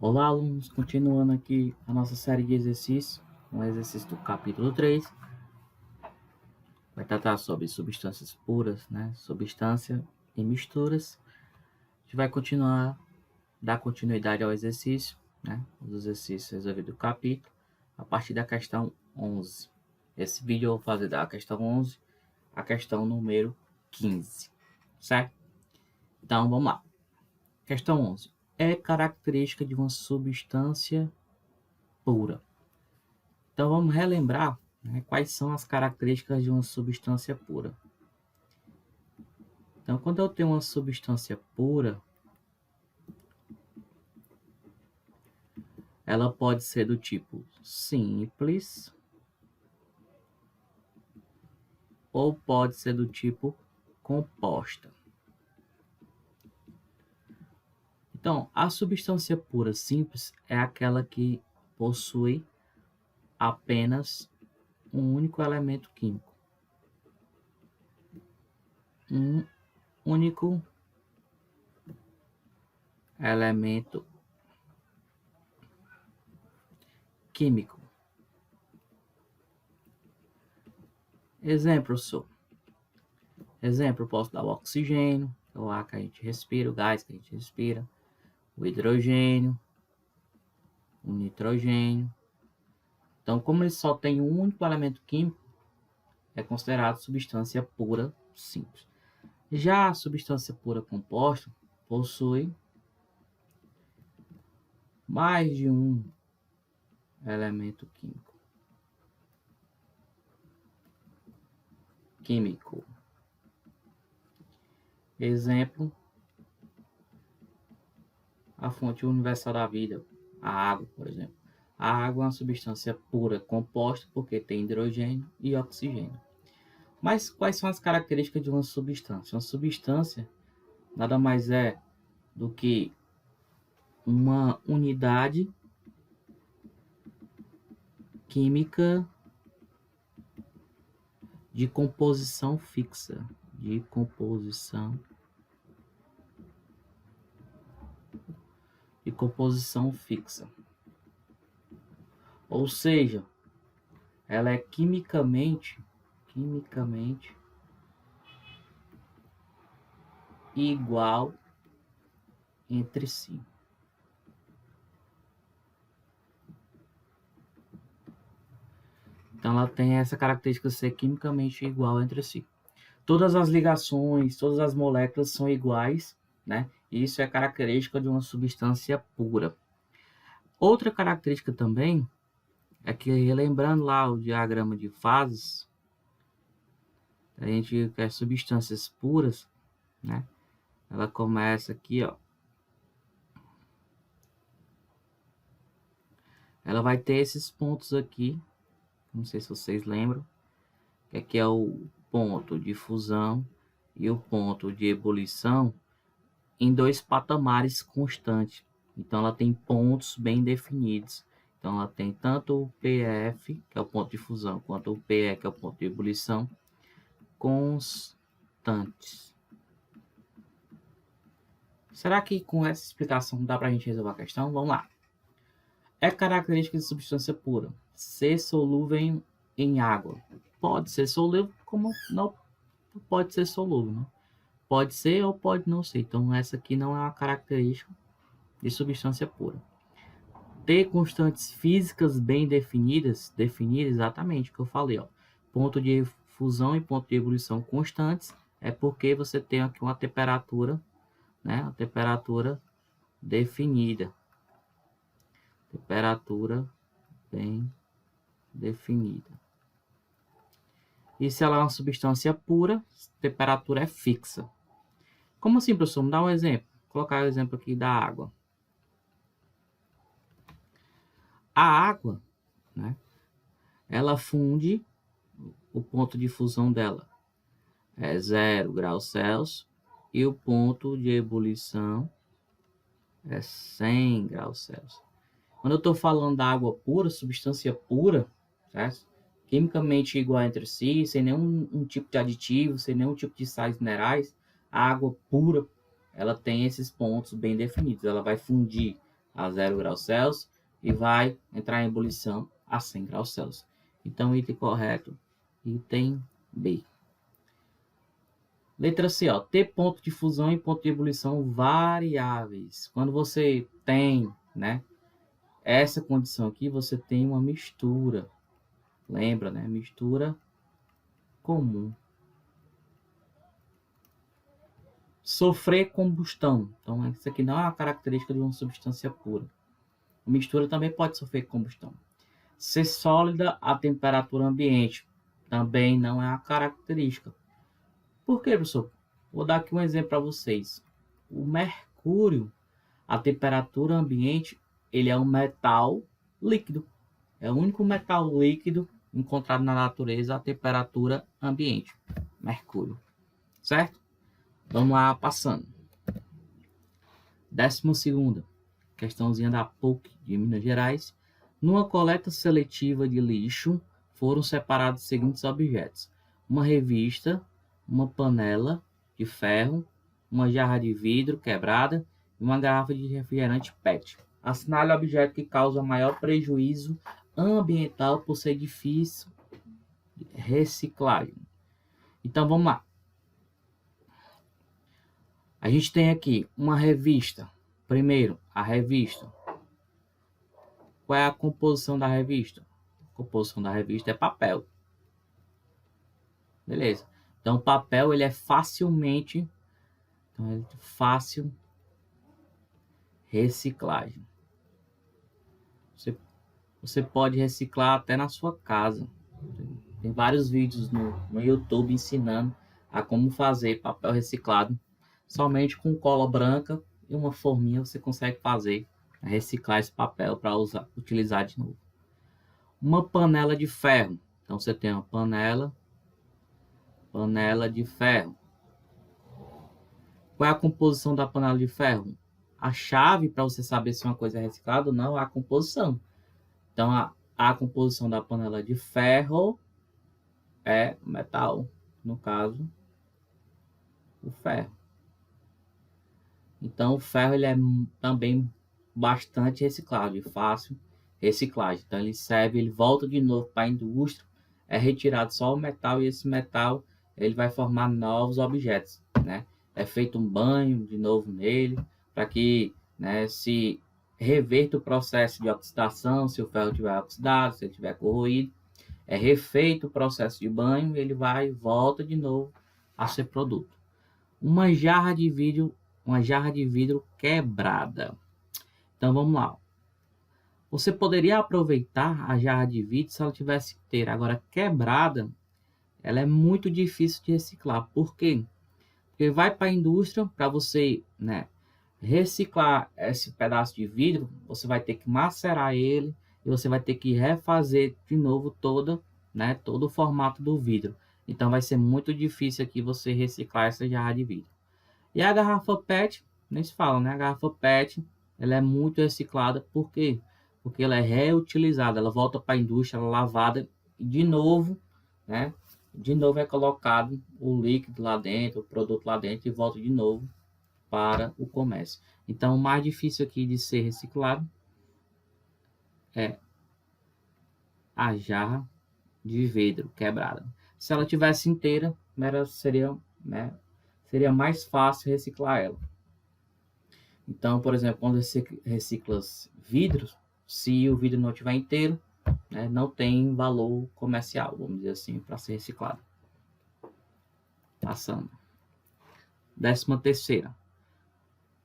Olá, alunos, continuando aqui a nossa série de exercícios, um exercício do capítulo 3, vai tratar sobre substâncias puras, né? Substância e misturas. A gente vai dar continuidade ao exercício, né? Os exercícios resolvidos do capítulo, a partir da questão 11. Esse vídeo eu vou fazer da questão 11 a questão número 15, certo? Então, vamos lá. Questão 11. É característica de uma substância pura. Então vamos relembrar, né, quais são as características de uma substância pura. Então, quando eu tenho uma substância pura, ela pode ser do tipo simples ou pode ser do tipo composta. Então, a substância pura simples é aquela que possui apenas um único elemento químico. Um único elemento químico. Exemplo, posso dar o oxigênio, o ar que a gente respira, o gás que a gente respira, o hidrogênio, o nitrogênio. Então, como ele só tem um único elemento químico, é considerado substância pura simples. Já a substância pura composta possui mais de um elemento químico. Exemplo, a fonte universal da vida, a água, por exemplo. A água é uma substância pura composta porque tem hidrogênio e oxigênio. Mas quais são as características de uma substância? Uma substância nada mais é do que uma unidade química de composição fixa. De composição fixa. Ou seja, ela é quimicamente igual entre si. Então ela tem essa característica de ser quimicamente igual entre si. Todas as ligações, todas as moléculas são iguais, né? Isso é característica de uma substância pura. Outra característica também é que, relembrando lá o diagrama de fases, a gente quer substâncias puras, né? Ela começa aqui, ó. Ela vai ter esses pontos aqui, não sei se vocês lembram, que aqui é o ponto de fusão e o ponto de ebulição em dois patamares constantes. Então ela tem pontos bem definidos. Então ela tem tanto o PF, que é o ponto de fusão, quanto o PE, que é o ponto de ebulição, constantes. Será que com essa explicação dá para a gente resolver a questão? Vamos lá. É característica de substância pura ser solúvel em água. Pode ser solúvel, como não pode ser solúvel, né? Pode ser ou pode não ser. Então essa aqui não é uma característica de substância pura. Ter constantes físicas bem definidas, definir exatamente o que eu falei, ó. Ponto de fusão e ponto de ebulição constantes é porque você tem aqui uma temperatura, né? Uma temperatura definida. Temperatura bem definida. E se ela é uma substância pura, temperatura é fixa. Como assim, professor? Me dá um exemplo. Vou colocar o exemplo aqui da água. A água, né? Ela funde, o ponto de fusão dela é 0 graus Celsius e o ponto de ebulição é 100 graus Celsius. Quando eu estou falando da água pura, substância pura, certo? Quimicamente igual entre si, sem nenhum tipo de aditivo, sem nenhum tipo de sais minerais, a água pura, ela tem esses pontos bem definidos. Ela vai fundir a 0 graus Celsius e vai entrar em ebulição a 100 graus Celsius. Então, item correto, item B. Letra C, ó, ter ponto de fusão e ponto de ebulição variáveis. Quando você tem, né, essa condição aqui, você tem uma mistura. Lembra, né? Mistura comum. Sofrer combustão. Então, isso aqui não é uma característica de uma substância pura. A mistura também pode sofrer combustão. Ser sólida a temperatura ambiente. Também não é uma característica. Por quê, professor? Vou dar aqui um exemplo para vocês. O mercúrio, a temperatura ambiente, ele é um metal líquido. É o único metal líquido encontrado na natureza a temperatura ambiente. Mercúrio. Certo? Vamos lá, passando. 12ª, questãozinha da PUC de Minas Gerais. Numa coleta seletiva de lixo, foram separados os seguintes objetos: uma revista, uma panela de ferro, uma jarra de vidro quebrada e uma garrafa de refrigerante PET. Assinale o objeto que causa maior prejuízo ambiental por ser difícil de reciclagem. Então, vamos lá. A gente tem aqui uma revista. Primeiro, a revista. Qual é a composição da revista? A composição da revista é papel. Beleza. Então, o papel ele é facilmente, fácil reciclagem. Você pode reciclar até na sua casa. Tem vários vídeos no YouTube ensinando a como fazer papel reciclado. Somente com cola branca e uma forminha você consegue fazer, reciclar esse papel para utilizar de novo. Uma panela de ferro. Então você tem uma panela de ferro. Qual é a composição da panela de ferro? A chave para você saber se uma coisa é reciclada ou não é a composição. Então a composição da panela de ferro é metal, no caso, o ferro. Então, o ferro ele é também bastante reciclável, fácil reciclagem. Então, ele volta de novo para a indústria, é retirado só o metal e esse metal ele vai formar novos objetos, né? É feito um banho de novo nele para que, né, se reverta o processo de oxidação, se o ferro tiver oxidado, se ele tiver corroído, é refeito o processo de banho, ele vai e volta de novo a ser produto. Uma jarra de vidro quebrada. Então vamos lá. Você poderia aproveitar a jarra de vidro se ela tivesse inteira. Agora quebrada, ela é muito difícil de reciclar. Por quê? Porque vai para a indústria para você, né, reciclar esse pedaço de vidro, você vai ter que macerar ele e você vai ter que refazer de novo todo o formato do vidro. Então vai ser muito difícil aqui você reciclar essa jarra de vidro. E a garrafa PET, nem se fala, né? A garrafa PET, ela é muito reciclada. Por quê? Porque ela é reutilizada. Ela volta para a indústria, ela é lavada e de novo, né? De novo é colocado o líquido lá dentro, o produto lá dentro e volta de novo para o comércio. Então, o mais difícil aqui de ser reciclado é a jarra de vidro quebrada. Se ela tivesse inteira, seria mais fácil reciclar ela. Então, por exemplo, quando você recicla vidros, se o vidro não estiver inteiro, né, não tem valor comercial, vamos dizer assim, para ser reciclado. Passando. 13ª.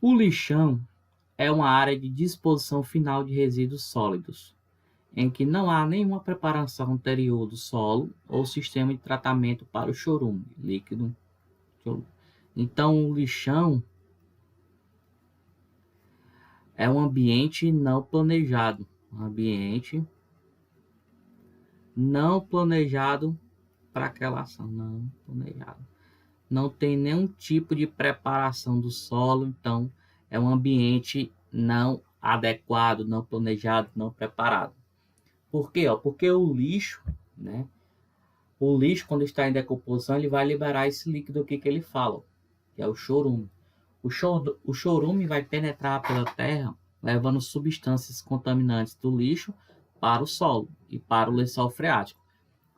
O lixão é uma área de disposição final de resíduos sólidos, em que não há nenhuma preparação anterior do solo ou sistema de tratamento para o chorume líquido. Então, o lixão é um ambiente não planejado. Um ambiente não planejado para aquela ação. Não planejado. Não tem nenhum tipo de preparação do solo. Então, é um ambiente não adequado, não planejado, não preparado. Por quê? Porque o lixo, né? O lixo, quando está em decomposição, ele vai liberar esse líquido aqui que ele fala, que é o chorume. O chorume vai penetrar pela terra levando substâncias contaminantes do lixo para o solo e para o lençol freático.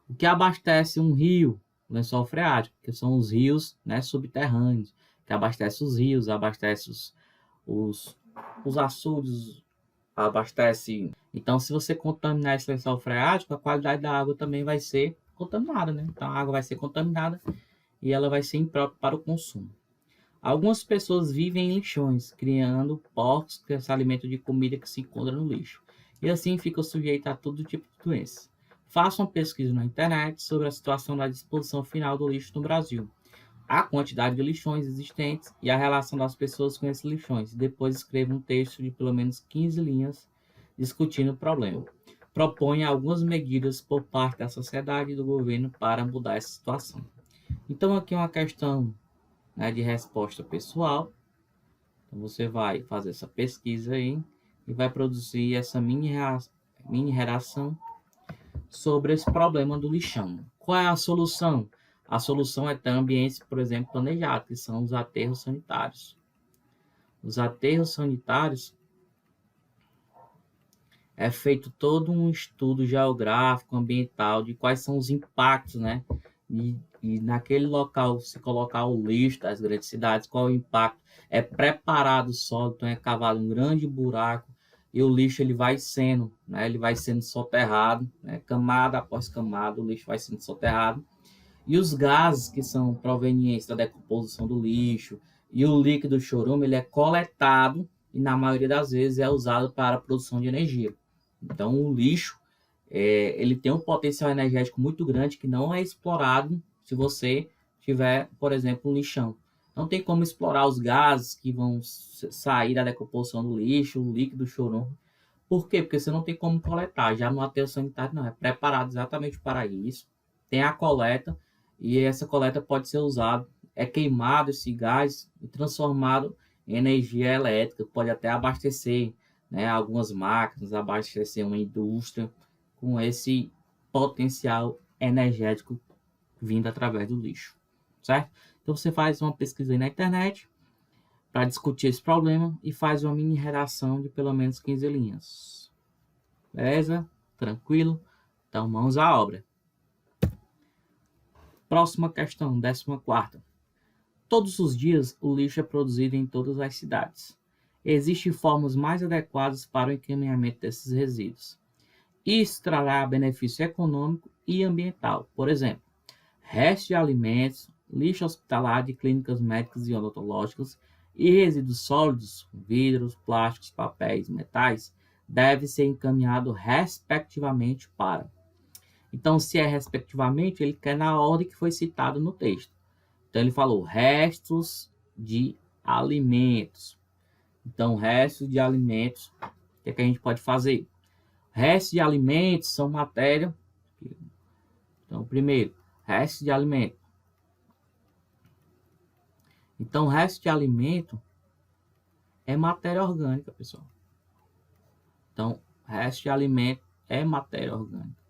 O que abastece um rio, o lençol freático, que são os rios, né, subterrâneos, que abastece os rios, abastece os açudes, abastece. Então, se você contaminar esse lençol freático, a qualidade da água também vai ser contaminada, né? Então, a água vai ser contaminada e ela vai ser imprópria para o consumo. Algumas pessoas vivem em lixões, criando porcos que se alimentam de comida que se encontra no lixo, e assim ficam sujeitos a todo tipo de doenças. Faça uma pesquisa na internet sobre a situação da disposição final do lixo no Brasil, a quantidade de lixões existentes e a relação das pessoas com esses lixões. Depois escreva um texto de pelo menos 15 linhas discutindo o problema. Proponha algumas medidas por parte da sociedade e do governo para mudar essa situação. Então, aqui é uma questão, né, de resposta pessoal. Então, você vai fazer essa pesquisa aí e vai produzir essa mini redação sobre esse problema do lixão. Qual é a solução? A solução é ter ambientes, por exemplo, planejados, que são os aterros sanitários. Os aterros sanitários é feito todo um estudo geográfico, ambiental, de quais são os impactos, né? E naquele local, se colocar o lixo das grandes cidades, qual é o impacto? É preparado o solo, então é cavado um grande buraco e o lixo ele vai sendo, né? Ele vai sendo soterrado, né? Camada após camada, o lixo vai sendo soterrado. E os gases que são provenientes da decomposição do lixo e o líquido chorume, ele é coletado e na maioria das vezes é usado para a produção de energia. Então, o lixo, ele tem um potencial energético muito grande que não é explorado se você tiver, por exemplo, um lixão. Não tem como explorar os gases que vão sair da decomposição do lixo, o líquido chorume. Por quê? Porque você não tem como coletar. Já no aterro sanitário, não. É preparado exatamente para isso. Tem a coleta e essa coleta pode ser usada. É queimado esse gás e transformado em energia elétrica. Pode até abastecer, né, algumas máquinas, abastecer uma indústria com esse potencial energético vindo através do lixo, certo? Então você faz uma pesquisa aí na internet para discutir esse problema e faz uma mini redação de pelo menos 15 linhas. Beleza? Tranquilo? Então mãos à obra. Próxima questão, 14ª. Todos os dias o lixo é produzido em todas as cidades. Existem formas mais adequadas para o encaminhamento desses resíduos. Isso trará benefício econômico e ambiental. Por exemplo, restos de alimentos, lixo hospitalar de clínicas médicas e odontológicas e resíduos sólidos, vidros, plásticos, papéis, metais, devem ser encaminhados respectivamente para. Então, se é respectivamente, ele quer na ordem que foi citado no texto. Então, ele falou restos de alimentos. Então, restos de alimentos, o que é que a gente pode fazer? Restos de alimentos são matéria. Então, primeiro, restos de alimento. Então, resto de alimento é matéria orgânica, pessoal. Então, resto de alimento é matéria orgânica.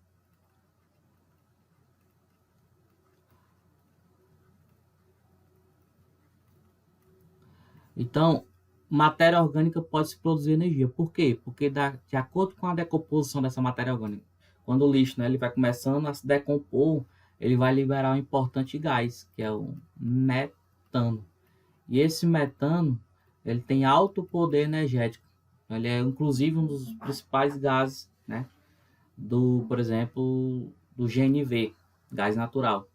Então, matéria orgânica pode se produzir energia. Por quê? Porque de acordo com a decomposição dessa matéria orgânica, quando o lixo, né, ele vai começando a se decompor, ele vai liberar um importante gás, que é o metano. E esse metano, ele tem alto poder energético. Ele é, inclusive, um dos principais gases, né, por exemplo, do GNV, gás natural,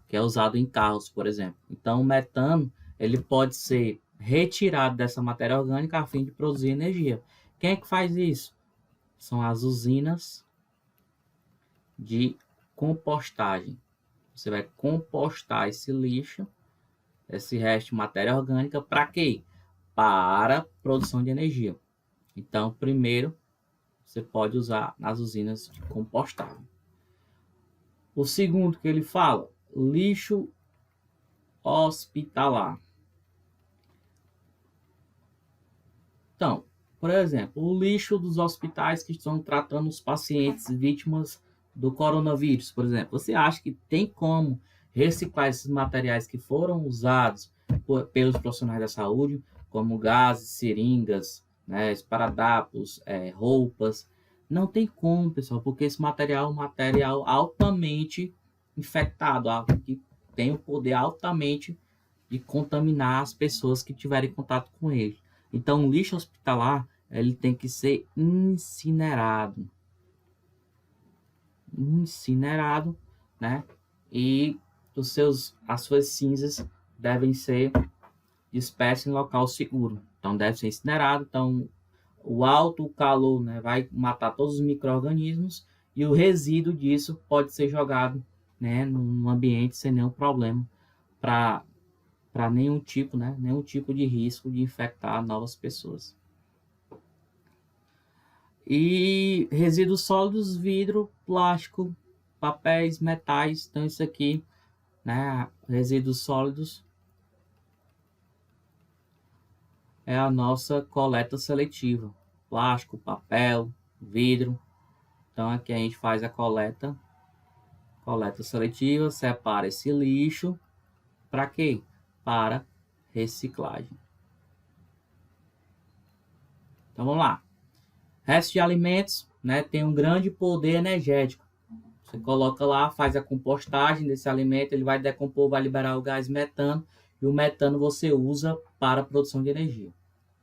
que é usado em carros, por exemplo. Então, o metano, ele pode ser retirado dessa matéria orgânica a fim de produzir energia. Quem é que faz isso? São as usinas de compostagem. Você vai compostar esse lixo, esse resto de matéria orgânica, para quê? Para produção de energia. Então, primeiro, você pode usar nas usinas de compostagem. O segundo que ele fala, lixo hospitalar. Então, por exemplo, o lixo dos hospitais que estão tratando os pacientes vítimas do coronavírus, por exemplo. Você acha que tem como reciclar esses materiais que foram usados pelos profissionais da saúde, como gases, seringas, né, esparadrapos, roupas. Não tem como, pessoal, porque esse material é um material altamente infectado, que tem o poder altamente de contaminar as pessoas que tiverem contato com ele. Então, o lixo hospitalar, ele tem que ser incinerado. Incinerado, né? E as suas cinzas devem ser dispersas em local seguro. Então, deve ser incinerado. Então, o alto calor, né, vai matar todos os micro-organismos e o resíduo disso pode ser jogado, né, num ambiente sem nenhum problema para nenhum tipo, né, nenhum tipo de risco de infectar novas pessoas. E resíduos sólidos, vidro, plástico, papéis, metais. Então isso aqui, né, resíduos sólidos é a nossa coleta seletiva. Plástico, papel, vidro. Então aqui a gente faz a coleta seletiva, separa esse lixo para quê? Para reciclagem. Então vamos lá. Resto de alimentos, né, tem um grande poder energético. Você coloca lá, faz a compostagem desse alimento, ele vai decompor, vai liberar o gás metano, e o metano você usa para a produção de energia.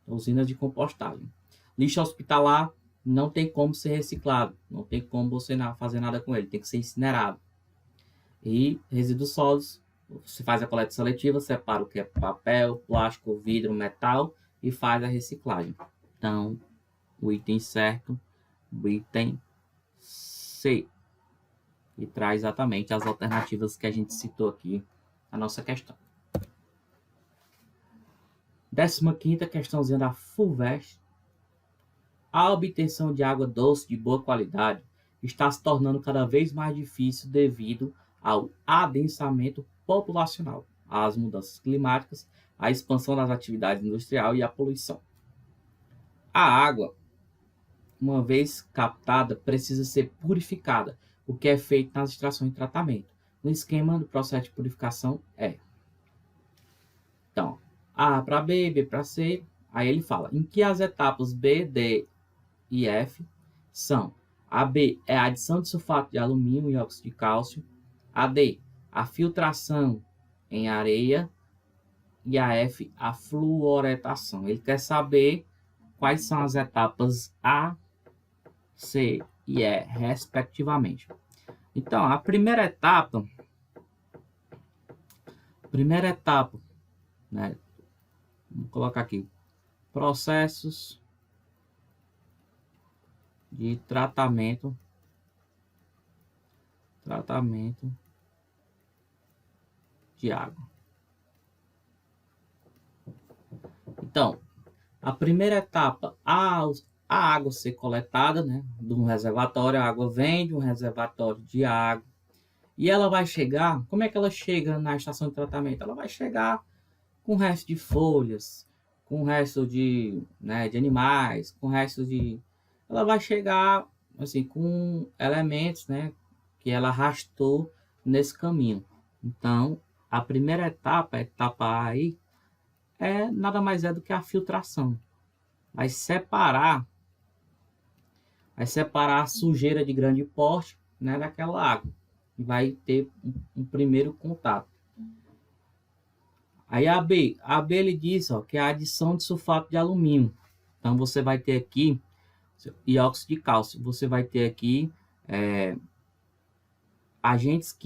Usinas de compostagem. Lixo hospitalar não tem como ser reciclado, não tem como você fazer nada com ele, tem que ser incinerado. E resíduos sólidos, você faz a coleta seletiva, separa o que é papel, plástico, vidro, metal e faz a reciclagem. Então, o item certo, o item C. E traz exatamente as alternativas que a gente citou aqui na nossa questão. 15ª questãozinha da FUVEST. A obtenção de água doce de boa qualidade está se tornando cada vez mais difícil devido ao adensamento populacional, às mudanças climáticas, à expansão das atividades industriais e à poluição. A água, uma vez captada, precisa ser purificada, o que é feito nas extrações de tratamento. No esquema do processo de purificação é. Então, A para B, B para C, aí ele fala em que as etapas B, D e F são: a B é a adição de sulfato de alumínio e óxido de cálcio, a D, a filtração em areia e a F, a fluoretação. Ele quer saber quais são as etapas A, C e E, respectivamente. Então, a primeira etapa, né? Vamos colocar aqui, processos de tratamento de água. Então, a primeira etapa, a água ser coletada, né, de um reservatório, a água vem de um reservatório de água, e ela vai chegar, como é que ela chega na estação de tratamento? Ela vai chegar com resto de folhas, com resto de, né, de animais, com resto de... Ela vai chegar, assim, com elementos, né, que ela arrastou nesse caminho. Então, a primeira etapa, a etapa A aí, nada mais é do que a filtração. Vai separar a sujeira de grande porte, né, daquela água. E vai ter um primeiro contato. Aí a B ele diz, ó, que é a adição de sulfato de alumínio. Então você vai ter aqui e óxido de cálcio. Você vai ter aqui agentes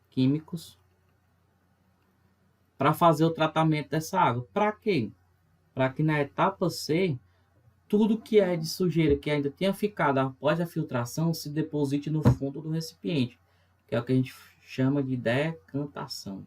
químicos para fazer o tratamento dessa água. Para quê? Para que na etapa C, tudo que é de sujeira que ainda tenha ficado após a filtração se deposite no fundo do recipiente, que é o que a gente chama de decantação.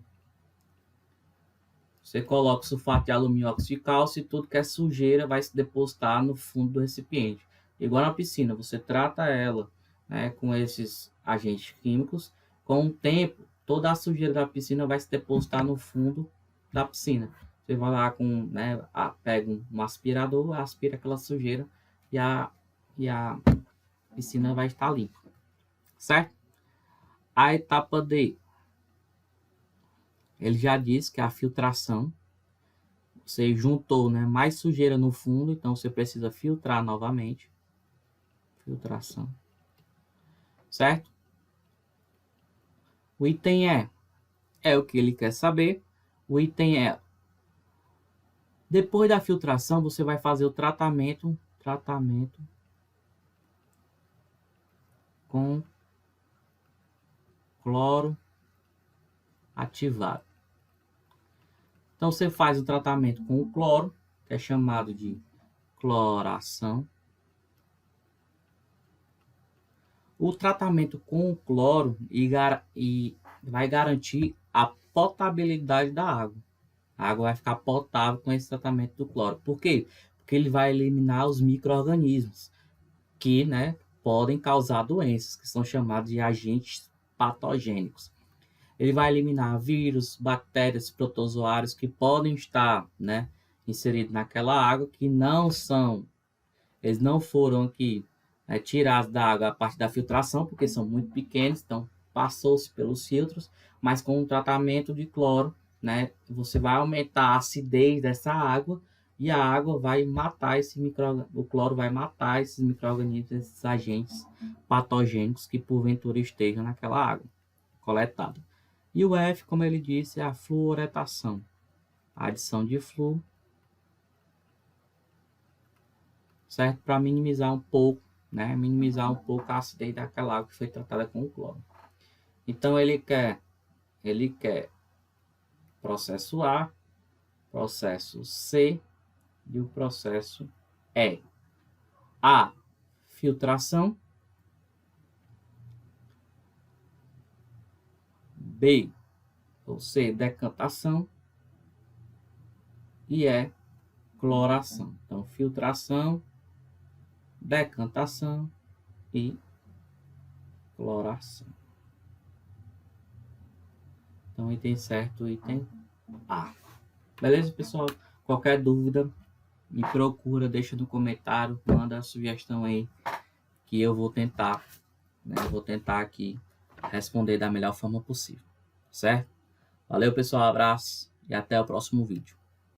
Você coloca sulfato de alumínio e óxido de cálcio e tudo que é sujeira vai se depositar no fundo do recipiente. Igual na piscina, você trata ela, né, com esses agentes químicos. Com o tempo, toda a sujeira da piscina vai se depositar no fundo da piscina. Você vai lá com, né, pega um aspirador, aspira aquela sujeira e a piscina vai estar limpa. Certo? A etapa D, ele já disse que é a filtração. você juntou, né, mais sujeira no fundo, então você precisa filtrar novamente. Filtração. Certo? O item é o que ele quer saber. O item depois da filtração, você vai fazer o tratamento com cloro ativado. Então você faz o tratamento com o cloro, que é chamado de cloração. O tratamento com o cloro vai garantir a potabilidade da água. A água vai ficar potável com esse tratamento do cloro. Por quê? Porque ele vai eliminar os micro-organismos que, né, podem causar doenças, que são chamados de agentes patogênicos. Ele vai eliminar vírus, bactérias, protozoários que podem estar, né, inseridos naquela água, que eles não foram aqui, né, tirados da água a partir da filtração, porque são muito pequenos, então passou-se pelos filtros, mas com o tratamento de cloro, né, você vai aumentar a acidez dessa água e a água vai matar o cloro vai matar esses micro-organismos, esses agentes patogênicos que porventura estejam naquela água coletada. E o F, como ele disse, é a fluoretação, a adição de flúor, certo? Para minimizar um pouco, né? Minimizar um pouco a acidez daquela água que foi tratada com o cloro. Então ele quer processo A, processo C e o processo E. A, filtração. B ou C, decantação. E E, cloração. Então, filtração, decantação e cloração. Então, item certo, item A. Beleza, pessoal? Qualquer dúvida, me procura, deixa no comentário, manda a sugestão aí, que eu vou tentar, né? Vou tentar aqui responder da melhor forma possível, certo? Valeu, pessoal, abraço e até o próximo vídeo.